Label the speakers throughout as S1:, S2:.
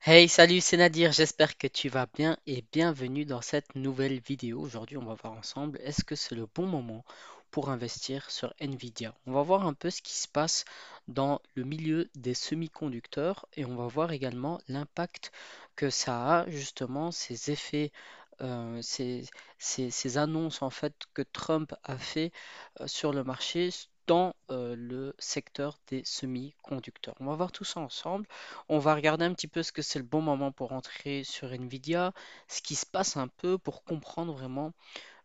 S1: Hey, salut, c'est Nadir, j'espère que tu vas bien et bienvenue dans cette nouvelle vidéo. Aujourd'hui, on va voir ensemble, est-ce que c'est le bon moment pour investir sur Nvidia? On va voir un peu ce qui se passe dans le milieu des semi-conducteurs et on va voir également l'impact que ça a, justement, ces effets, ces annonces en fait que Trump a fait sur le marché dans le secteur des semi-conducteurs. On va voir tout ça ensemble. On va regarder un petit peu ce que c'est le bon moment pour entrer sur Nvidia, ce qui se passe un peu pour comprendre vraiment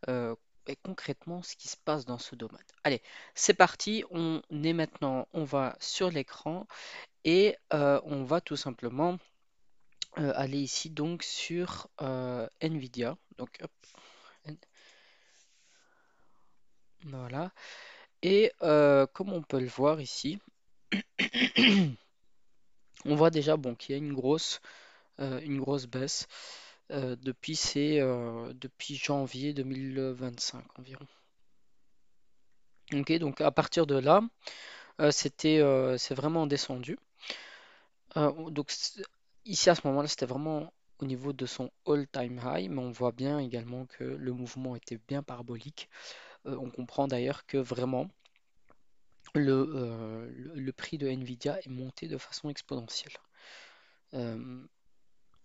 S1: euh, et concrètement ce qui se passe dans ce domaine. Allez, c'est parti. On va sur l'écran et on va tout simplement aller ici donc sur Nvidia. Donc hop, voilà. Et comme on peut le voir ici, on voit déjà bon qu'il y a une grosse baisse. Depuis janvier 2025 environ. Ok, donc à partir de là, c'est vraiment descendu. Donc ici à ce moment-là, c'était vraiment au niveau de son all-time high, mais on voit bien également que le mouvement était bien parabolique. On comprend d'ailleurs que vraiment le prix de Nvidia est monté de façon exponentielle. Euh,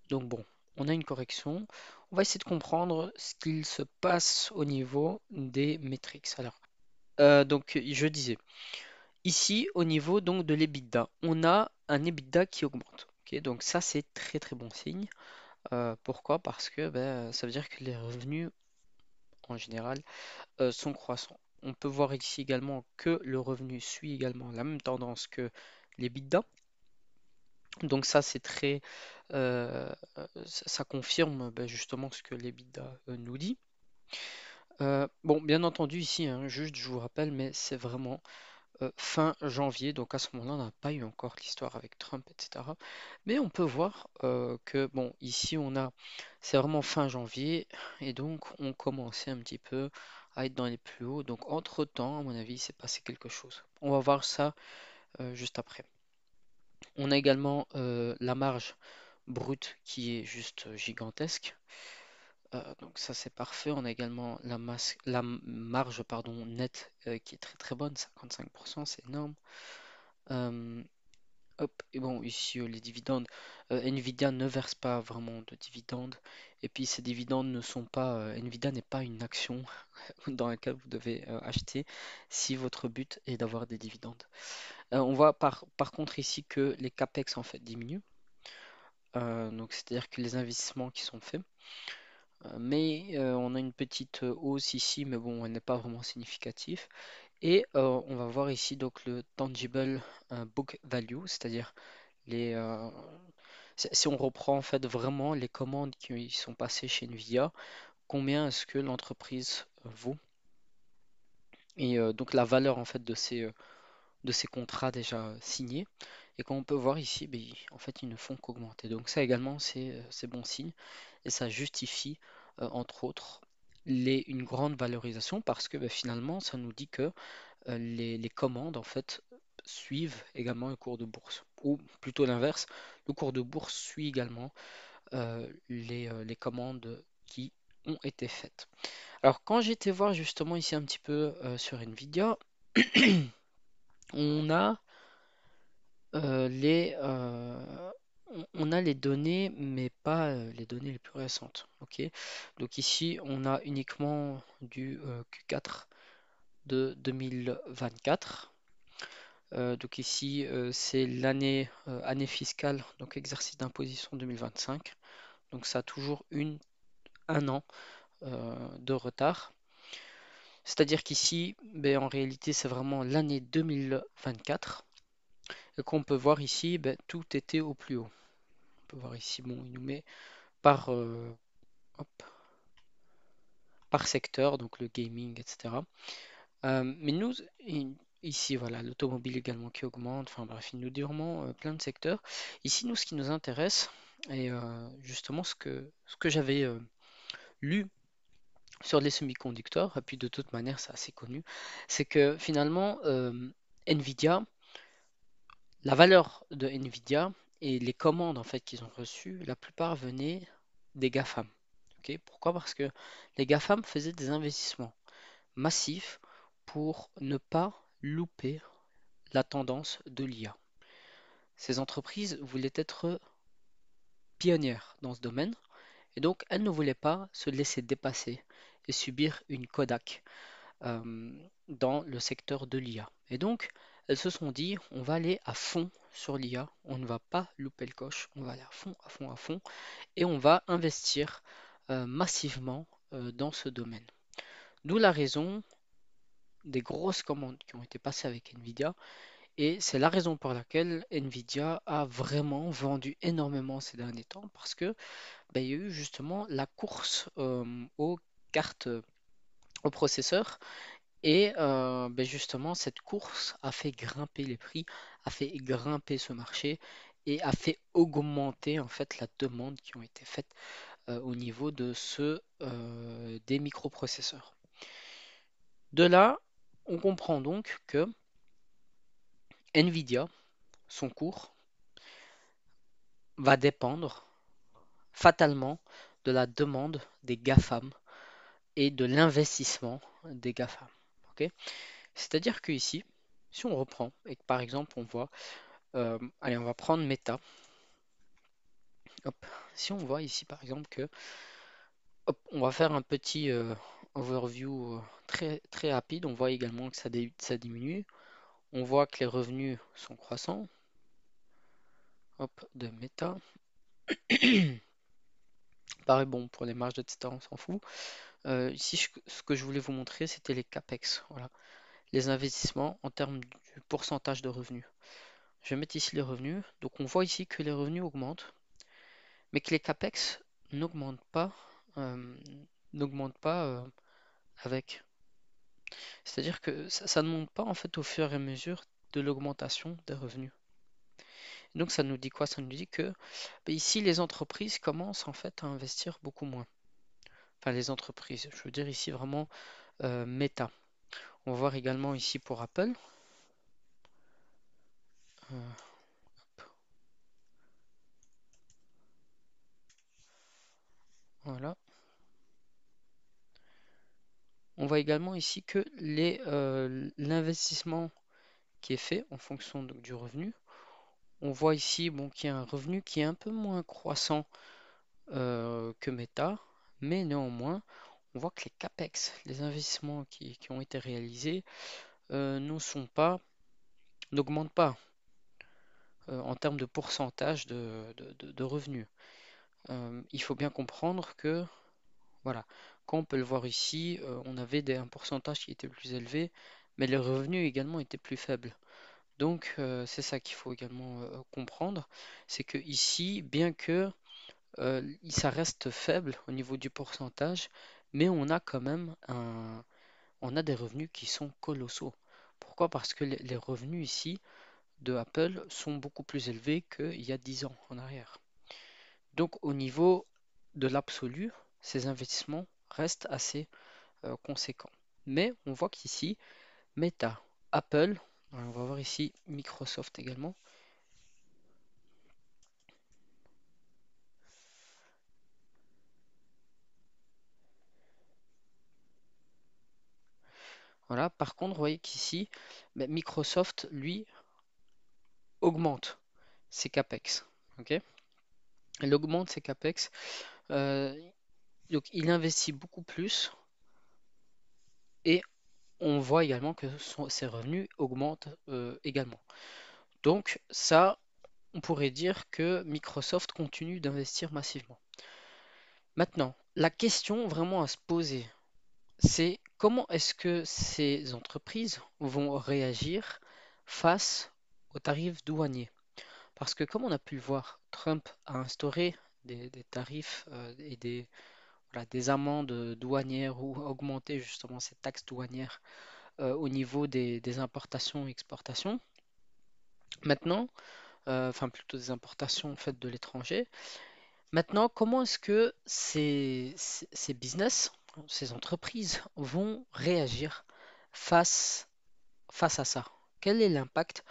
S1: donc bon, on a une correction. On va essayer de comprendre ce qu'il se passe au niveau des métriques. Alors, donc je disais, ici au niveau donc de l'EBITDA, on a un EBITDA qui augmente. Ok, donc ça c'est très très bon signe. Pourquoi? Parce que ben, ça veut dire que les revenus en général sont croissants. On peut voir ici également que le revenu suit également la même tendance que l'EBITDA. Donc ça c'est très ça confirme ben, justement ce que l'EBITDA nous dit. Bon, bien entendu ici, hein, juste je vous rappelle, mais c'est vraiment fin janvier, donc à ce moment-là, on n'a pas eu encore l'histoire avec Trump, etc. Mais on peut voir que, bon, ici, c'est vraiment fin janvier, et donc on commençait un petit peu à être dans les plus hauts. Donc, entre-temps, à mon avis, il s'est passé quelque chose. On va voir ça juste après. On a également la marge brute qui est juste gigantesque. Donc ça c'est parfait. On a également la marge pardon, nette qui est très très bonne, 55%, c'est énorme. Euh, Hop, et bon, ici les dividendes, Nvidia ne verse pas vraiment de dividendes. Et puis ces dividendes ne sont pas, Nvidia n'est pas une action dans laquelle vous devez acheter si votre but est d'avoir des dividendes. On voit par contre ici que les CAPEX en fait diminuent. Donc c'est-à-dire que les investissements qui sont faits. Mais on a une petite hausse ici, mais bon, elle n'est pas vraiment significative. Et on va voir ici donc le tangible book value, c'est-à-dire les, si on reprend en fait vraiment les commandes qui sont passées chez Nvidia, combien est-ce que l'entreprise vaut et donc la valeur en fait de ces contrats déjà signés. Et comme on peut voir ici, ben, en fait ils ne font qu'augmenter. Donc ça également c'est bon signe et ça justifie entre autres une grande valorisation parce que ben, finalement ça nous dit que les commandes en fait suivent également le cours de bourse. Ou plutôt l'inverse, le cours de bourse suit également les commandes qui ont été faites. Alors quand j'étais voir justement ici un petit peu sur Nvidia, on a on a les données, mais pas les données les plus récentes. Ok, donc ici on a uniquement du Q4 de 2024. Donc ici, c'est année fiscale, donc exercice d'imposition 2025. Donc ça a toujours un an de retard. C'est-à-dire qu'ici, ben, en réalité, c'est vraiment l'année 2024. Et qu'on peut voir ici, ben, tout était au plus haut. On peut voir ici, bon, il nous met par, hop, par secteur, donc le gaming, etc. Mais nous, ici, voilà, l'automobile également qui augmente, enfin bref, il nous dit vraiment plein de secteurs. Ici, nous, ce qui nous intéresse, et justement ce que j'avais lu sur les semi-conducteurs, et puis de toute manière, c'est assez connu, c'est que finalement, Nvidia, la valeur de Nvidia et les commandes en fait qu'ils ont reçues, la plupart venaient des GAFAM. Ok. Pourquoi? Parce que les GAFAM faisaient des investissements massifs pour ne pas louper la tendance de l'IA. Ces entreprises voulaient être pionnières dans ce domaine et donc elles ne voulaient pas se laisser dépasser et subir une Kodak euh, dans le secteur de l'IA. Et donc elles se sont dit, on va aller à fond sur l'IA, on ne va pas louper le coche, on va aller à fond, à fond, à fond, et on va investir massivement dans ce domaine. D'où la raison des grosses commandes qui ont été passées avec Nvidia. Et c'est la raison pour laquelle Nvidia a vraiment vendu énormément ces derniers temps parce que ben, il y a eu justement la course aux cartes, aux processeurs. Et ben, justement, cette course a fait grimper les prix, a fait grimper ce marché et a fait augmenter en fait la demande qui ont été faites au niveau de des microprocesseurs. De là, on comprend donc que Nvidia, son cours, va dépendre fatalement de la demande des GAFAM et de l'investissement des GAFAM. Ok. C'est-à-dire que ici, si on reprend et que par exemple on voit, allez, on va prendre Meta. Hop. Si on voit ici par exemple que, hop, on va faire un petit overview très, très rapide, on voit également que ça diminue. On voit que les revenus sont croissants. Hop, de Meta. Pareil, bon, pour les marges, etc., on s'en fout. Ici, ce que je voulais vous montrer, c'était les CAPEX. Voilà. Les investissements en termes du pourcentage de revenus. Je vais mettre ici les revenus. Donc, on voit ici que les revenus augmentent, mais que les CAPEX n'augmentent pas, euh, n'augmentent pas avec. C'est-à-dire que ça ne monte pas en fait au fur et à mesure de l'augmentation des revenus. Donc, ça nous dit quoi? Ça nous dit que ben, ici, les entreprises commencent en fait à investir beaucoup moins. Enfin, les entreprises, je veux dire ici vraiment Meta. On va voir également ici pour Apple. Euh, voilà. On voit également ici que l'investissement qui est fait en fonction du revenu, on voit ici bon, qu'il y a un revenu qui est un peu moins croissant que Meta, mais néanmoins, on voit que les CAPEX, les investissements qui ont été réalisés, ne sont pas, n'augmentent pas en termes de pourcentage de revenus. Il faut bien comprendre que voilà. Quand on peut le voir ici, on avait un pourcentage qui était plus élevé, mais les revenus également étaient plus faibles. Donc, c'est ça qu'il faut également comprendre, c'est que ici, bien que ça reste faible au niveau du pourcentage, mais on a quand même on a des revenus qui sont colossaux. Pourquoi? Parce que les revenus ici de Apple sont beaucoup plus élevés qu'il y a 10 ans en arrière. Donc, au niveau de l'absolu, ces investissements restent assez conséquent. Mais on voit qu'ici, Meta, Apple, on va voir ici Microsoft également. Voilà, par contre, vous voyez qu'ici, Microsoft, lui, augmente ses CAPEX. Ok. Il augmente ses CAPEX. euh, donc, il investit beaucoup plus et on voit également que ses revenus augmentent également. Donc, ça, on pourrait dire que Microsoft continue d'investir massivement. Maintenant, la question vraiment à se poser, c'est comment est-ce que ces entreprises vont réagir face aux tarifs douaniers? Parce que comme on a pu le voir, Trump a instauré des tarifs et voilà, des amendes douanières ou augmenté justement ces taxes douanières au niveau des importations et exportations. Maintenant, enfin plutôt des importations faites de l'étranger. Maintenant, comment est-ce que ces business, ces entreprises vont réagir face, face à ça? Quel est l'impact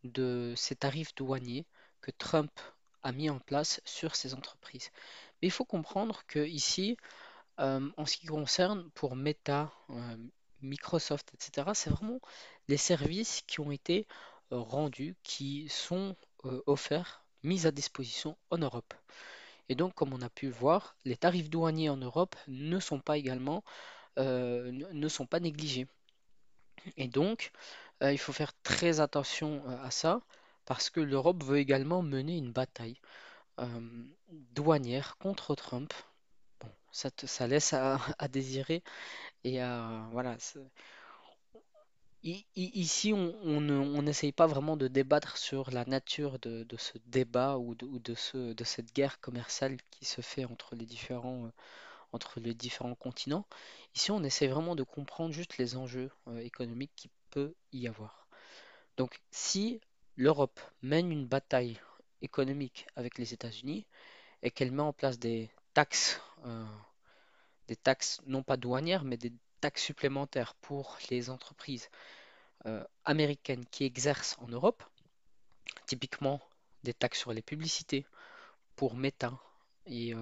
S1: de ces tarifs douaniers que Trump a mis en place sur ces entreprises. Mais il faut comprendre que ici, en ce qui concerne pour Meta, Microsoft, etc., c'est vraiment les services qui ont été rendus, qui sont offerts, mis à disposition en Europe. Et donc, comme on a pu le voir, les tarifs douaniers en Europe ne sont pas également, ne sont pas négligés. Et donc, il faut faire très attention à ça, parce que l'Europe veut également mener une bataille douanière contre Trump. Bon, ça laisse à désirer et voilà. Ici, on n'essaye pas vraiment de débattre sur la nature de ce débat ou de cette guerre commerciale qui se fait entre les différents continents. Ici, on essaie vraiment de comprendre juste les enjeux économiques qu'il peut y avoir. Donc, si l'Europe mène une bataille économique avec les États-Unis et qu'elle met en place des taxes non pas douanières, mais des taxes supplémentaires pour les entreprises américaines qui exercent en Europe, typiquement des taxes sur les publicités pour Meta et,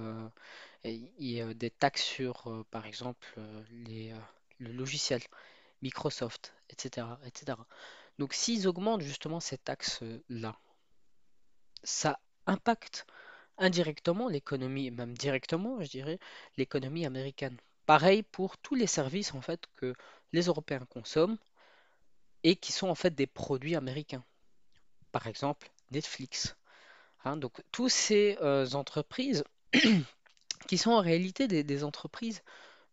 S1: des taxes sur, par exemple, le logiciel Microsoft, etc., etc. Donc, s'ils augmentent justement ces taxes-là, ça impacte indirectement l'économie, et même directement, je dirais, l'économie américaine. Pareil pour tous les services en fait que les Européens consomment et qui sont en fait des produits américains. Par exemple, Netflix. Hein, donc, toutes ces entreprises qui sont en réalité des entreprises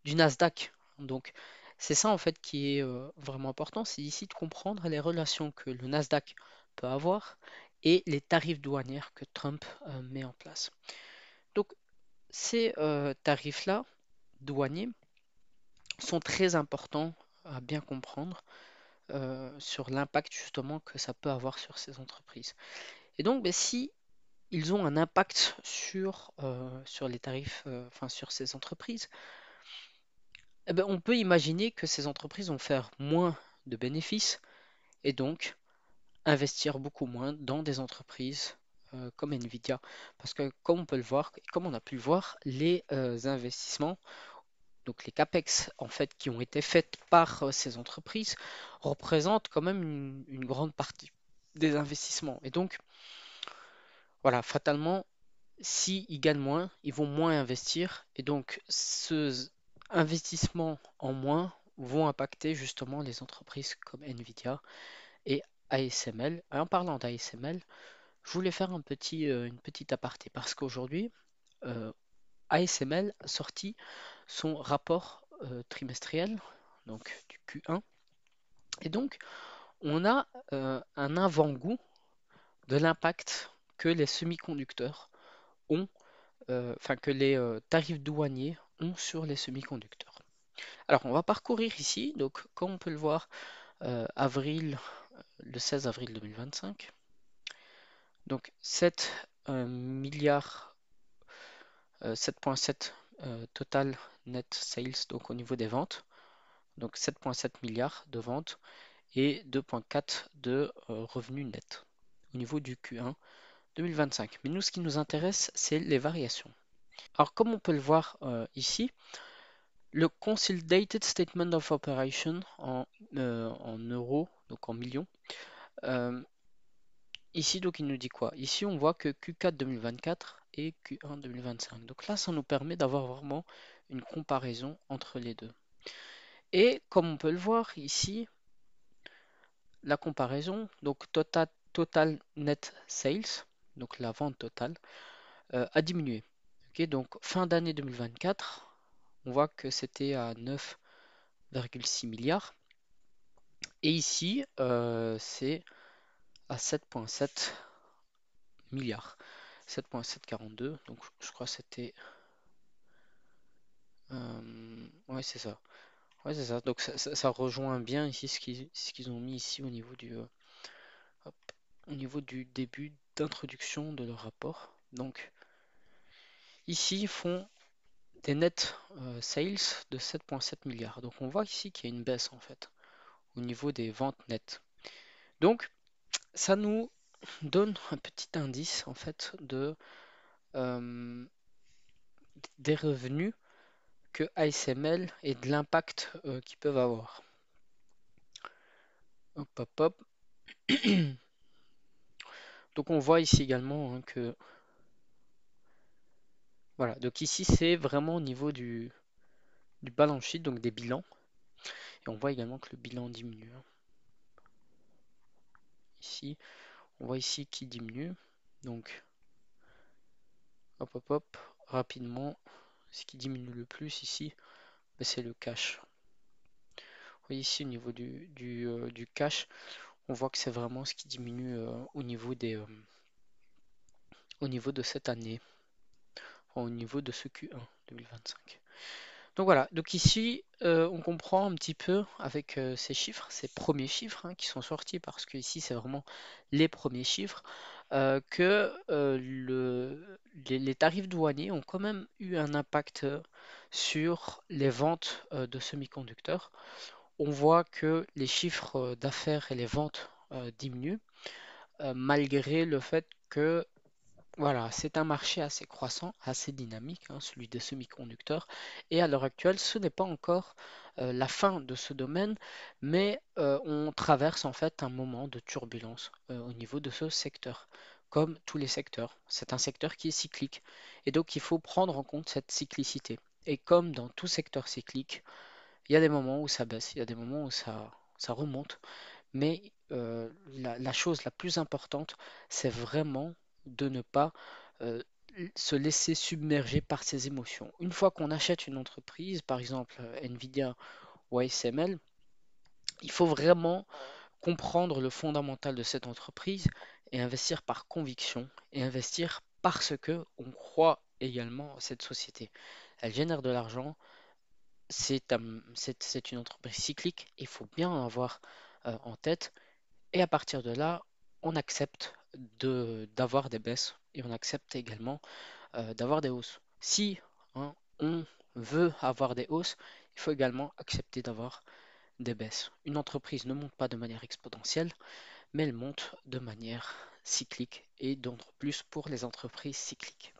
S1: du Nasdaq. Donc, c'est ça en fait qui est vraiment important, c'est ici de comprendre les relations que le Nasdaq peut avoir et les tarifs douanières que Trump met en place. Donc, ces tarifs-là, douaniers, sont très importants à bien comprendre sur l'impact justement que ça peut avoir sur ces entreprises. Et donc, ben, si ils ont un impact sur les tarifs, enfin sur ces entreprises, eh ben, on peut imaginer que ces entreprises vont faire moins de bénéfices et donc investir beaucoup moins dans des entreprises comme Nvidia. Parce que comme on peut le voir, comme on a pu le voir, les investissements, donc les CAPEX en fait qui ont été faits par ces entreprises, représentent quand même une grande partie des investissements. Et donc, voilà, fatalement, s'ils gagnent moins, ils vont moins investir. Et donc, ce investissement en moins vont impacter justement les entreprises comme Nvidia et ASML. Et en parlant d'ASML, je voulais faire une petite aparté parce qu'aujourd'hui, ASML a sorti son rapport trimestriel, donc du Q1. Et donc, on a un avant-goût de l'impact que les semi-conducteurs ont, enfin que les tarifs douaniers ont sur les semi-conducteurs. Alors, on va parcourir ici, donc comme on peut le voir, le 16 avril 2025. Donc 7 milliards, 7,7 total net sales, donc au niveau des ventes. Donc 7,7 milliards de ventes et 2,4 de revenus nets au niveau du Q1 2025. Mais nous, ce qui nous intéresse, c'est les variations. Alors, comme on peut le voir ici, le Consolidated Statement of Operation en euros, donc en millions, euh, ici, donc, il nous dit quoi? Ici, on voit que Q4 2024 et Q1 2025. Donc là, ça nous permet d'avoir vraiment une comparaison entre les deux. Et comme on peut le voir ici, la comparaison, donc total net sales, donc la vente totale, a diminué. Ok, donc fin d'année 2024, on voit que c'était à 9,6 milliards. Et ici, c'est à 7,7 milliards. 7,742. Donc je crois que c'était... ouais, c'est ça. Ouais, c'est ça. Donc ça rejoint bien ici ce qu'ils ont mis ici hop, au niveau du début d'introduction de leur rapport. Donc ici, ils font des net sales de 7,7 milliards. Donc on voit ici qu'il y a une baisse en fait au niveau des ventes nettes. Donc ça nous donne un petit indice en fait euh, des revenus que ASML et de l'impact qu'ils peuvent avoir. Hop, hop, hop. Donc on voit ici également hein, que voilà, donc ici c'est vraiment au niveau du balance sheet, donc des bilans. Et on voit également que le bilan diminue, hein. Ici, on voit ici qu'il diminue. Donc hop hop hop, rapidement, ce qui diminue le plus ici, ben, c'est le cash. Vous voyez ici au niveau du cash, on voit que c'est vraiment ce qui diminue au niveau de cette année, au niveau de ce Q1 2025. Donc voilà, donc ici on comprend un petit peu avec ces chiffres, ces premiers chiffres hein, qui sont sortis, parce que ici c'est vraiment les premiers chiffres, que les tarifs douaniers ont quand même eu un impact sur les ventes de semi-conducteurs. On voit que les chiffres d'affaires et les ventes diminuent, malgré le fait que voilà, c'est un marché assez croissant, assez dynamique, hein, celui des semi-conducteurs. Et à l'heure actuelle, ce n'est pas encore la fin de ce domaine, mais on traverse en fait un moment de turbulence au niveau de ce secteur, comme tous les secteurs. C'est un secteur qui est cyclique. Et donc, il faut prendre en compte cette cyclicité. Et comme dans tout secteur cyclique, il y a des moments où ça baisse, il y a des moments où ça remonte. Mais la chose la plus importante, c'est vraiment de ne pas euh, se laisser submerger par ses émotions. Une fois qu'on achète une entreprise, par exemple Nvidia ou ASML, il faut vraiment comprendre le fondamental de cette entreprise et investir par conviction et investir parce que on croit également à cette société. Elle génère de l'argent, c'est une entreprise cyclique, il faut bien en avoir en tête. Et à partir de là, on accepte d'avoir des baisses et on accepte également d'avoir des hausses. Si hein, on veut avoir des hausses, il faut également accepter d'avoir des baisses. Une entreprise ne monte pas de manière exponentielle, mais elle monte de manière cyclique et d'autant plus pour les entreprises cycliques.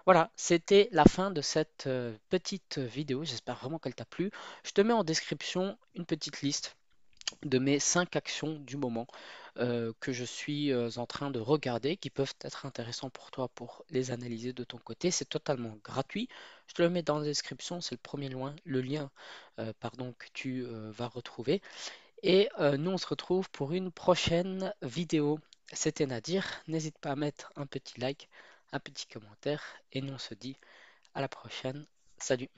S1: Voilà, c'était la fin de cette petite vidéo. J'espère vraiment qu'elle t'a plu. Je te mets en description une petite liste de mes 5 actions du moment que je suis en train de regarder, qui peuvent être intéressants pour toi pour les analyser de ton côté. C'est totalement gratuit. Je te le mets dans la description, c'est le premier lien, pardon, que tu vas retrouver. Et nous, on se retrouve pour une prochaine vidéo. C'était Nadir. N'hésite pas à mettre un petit like, un petit commentaire, et nous, on se dit à la prochaine. Salut!